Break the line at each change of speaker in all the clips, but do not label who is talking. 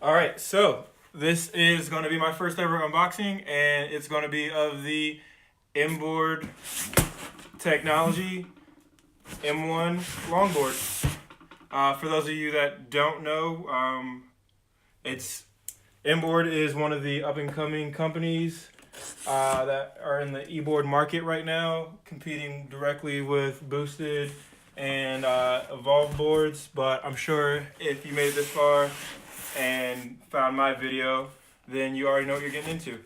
All right, so this is going to be my first ever unboxing, and it's going to be of the Inboard technology M1 longboard. For those of you that don't know, it's Inboard is one of the up and coming companies that are in the e-board market right now, competing directly with Boosted and Evolve boards. But I'm sure if you made it this far and found my video, then you already know what you're getting into.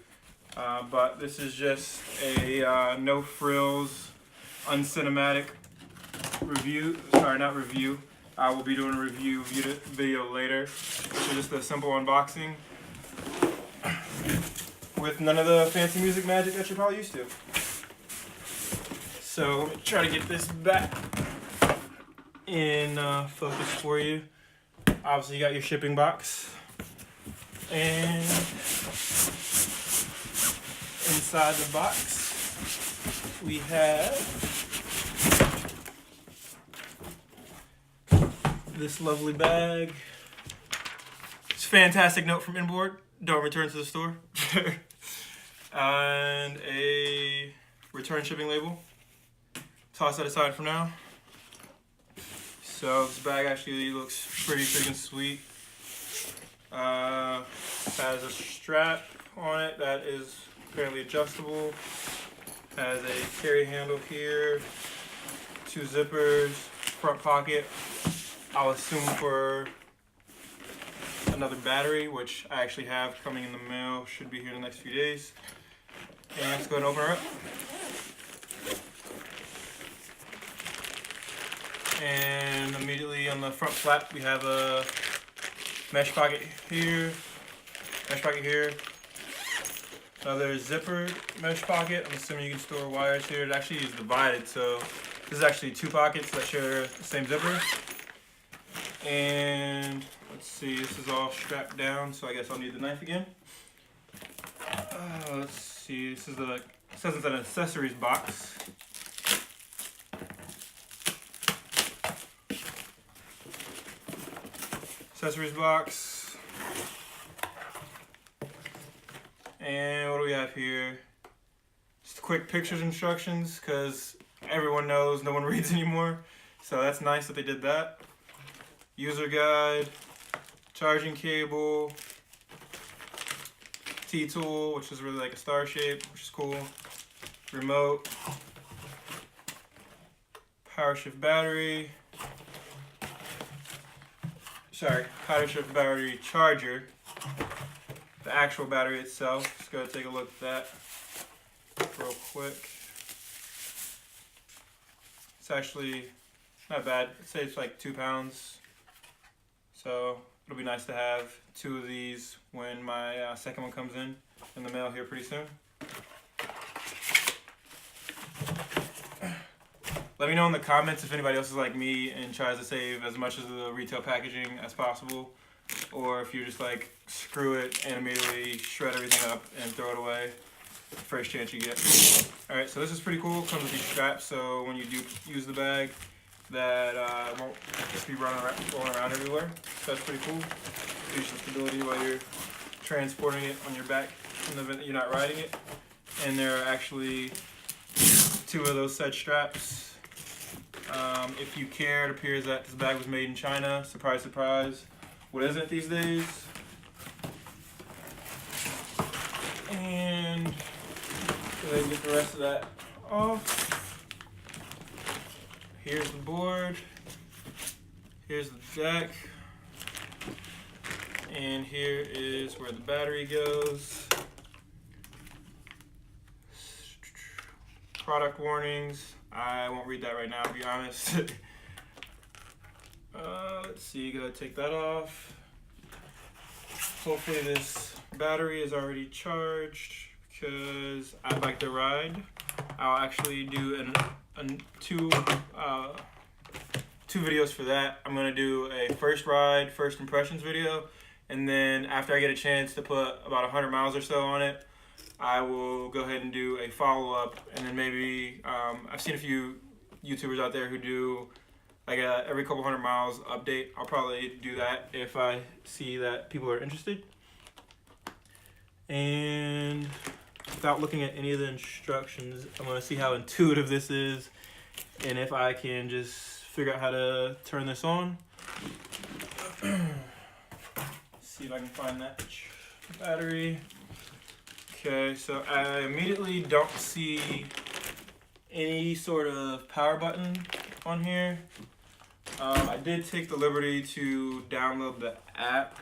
But this is just a no frills, uncinematic review. Sorry, not review. I will be doing a review video later. This is just a simple unboxing with none of the fancy music magic that you're probably used to. So let me try to get this back in focus for you. Obviously, you got your shipping box, and inside the box we have this lovely bag. It's a fantastic note from Inboard. Don't return to the store. And a return shipping label. Toss that aside for now. So this bag actually looks pretty freaking sweet. Has a strap on it that is apparently adjustable. Has a carry handle here. 2 zippers. Front pocket. I'll assume for another battery, which I actually have coming in the mail. Should be here in the next few days. And let's go ahead and open her up. And immediately on the front flap, we have a mesh pocket here, another zipper mesh pocket. I'm assuming you can store wires here. It actually is divided, so this is actually 2 pockets that share the same zipper. And let's see, this is all strapped down, so I guess I'll need the knife again. Let's see, this is it says it's an accessories box. Accessories box. And what do we have here? Just quick pictures instructions, because everyone knows no one reads anymore. So that's nice that they did that. User guide, charging cable, T-tool, which is really like a star shape, which is cool. Remote, power shift battery. Sorry, power shift battery charger. The actual battery itself. Just go take a look at that real quick. It's actually not bad. I'd say it's like 2 pounds. So it'll be nice to have 2 of these when my second one comes in the mail here pretty soon. Let me know in the comments if anybody else is like me and tries to save as much of the retail packaging as possible, or if you're just like, screw it and immediately shred everything up and throw it away the first chance you get. Alright, so this is pretty cool. Comes with these straps, so when you do use the bag, that won't just be rolling around everywhere. So that's pretty cool. Gives you stability while you're transporting it on your back in the event that you're not riding it. And there are actually 2 of those said straps. If you care, it appears that this bag was made in China. Surprise, surprise. What isn't these days? And go ahead and get the rest of that off. Here's the board. Here's the deck. And here is where the battery goes. Product warnings. I won't read that right now, to be honest. Let's see, gotta take that off. Hopefully this battery is already charged, because I'd like to ride. I'll actually do two videos for that. I'm gonna do a first ride, first impressions video, and then after I get a chance to put about 100 miles or so on it, I will go ahead and do a follow-up, and then maybe I've seen a few YouTubers out there who do like a every couple 100 miles update. I'll probably do that if I see that people are interested. And without looking at any of the instructions, I'm going to see how intuitive this is and if I can just figure out how to turn this on. See if I can find that battery. Okay, so I immediately don't see any sort of power button on here. I did take the liberty to download the app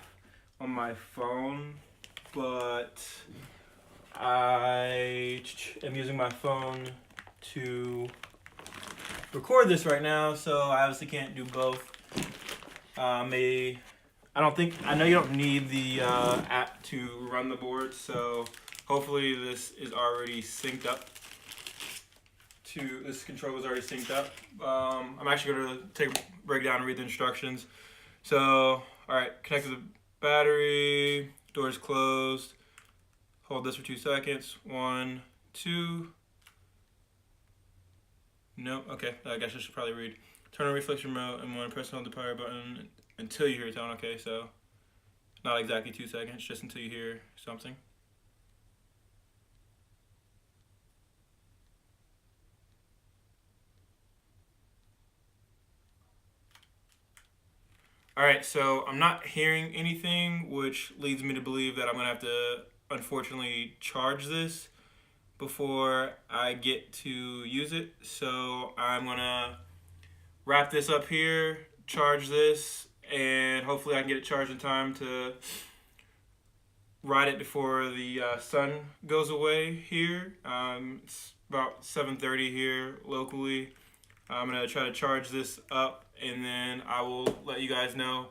on my phone, but I am using my phone to record this right now, so I obviously can't do both. I know you don't need the app to run the board, so hopefully this is already synced up. This controller is already synced up. I'm actually going to break down and read the instructions. So, all right, connect to the battery, doors closed. Hold this for 2 seconds. 1, 2. No, okay, I guess I should probably read. Turn on reflex remote and press and hold the power button until you hear a tone. Okay, so not exactly 2 seconds, just until you hear something. Alright, so I'm not hearing anything, which leads me to believe that I'm going to have to, unfortunately, charge this before I get to use it. So I'm going to wrap this up here, charge this, and hopefully I can get it charged in time to ride it before the sun goes away here. It's about 7:30 here locally. I'm going to try to charge this up, and then I will let you guys know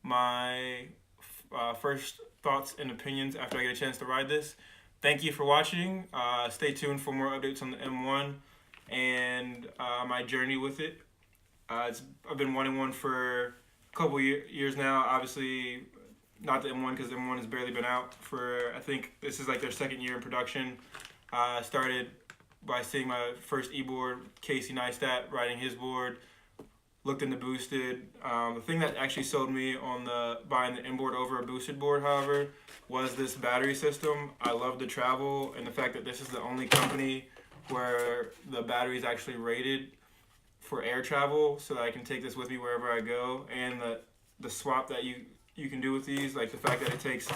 my first thoughts and opinions after I get a chance to ride this. Thank you for watching. Stay tuned for more updates on the M1 and my journey with it. I've been wanting one for a couple years now. Obviously, not the M1 because the M1 has barely been out for, I think this is like their second year in production. Started by seeing my first e-board, Casey Neistat, riding his board. Looked into boosted. The thing that actually sold me on buying the Inboard over a boosted board, however, was this battery system. I love the travel and the fact that this is the only company where the battery is actually rated for air travel, so that I can take this with me wherever I go. And the swap that you can do with these, like the fact that it takes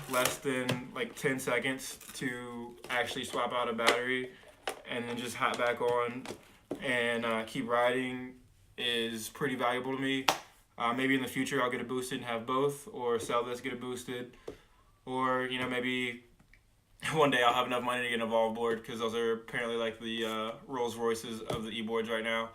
less than like 10 seconds to actually swap out a battery and then just hop back on and keep riding, is pretty valuable to me. Maybe in the future I'll get a boosted and have both, or sell this, get a boosted, or maybe one day I'll have enough money to get an Evolve board, because those are apparently like the Rolls Royces of the e-boards right now.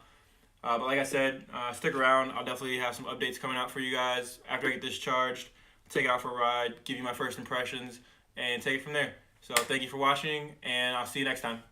But like I said, stick around. I'll definitely have some updates coming out for you guys after I get this charged, take it out for a ride, give you my first impressions, and take it from there. So thank you for watching, and I'll see you next time.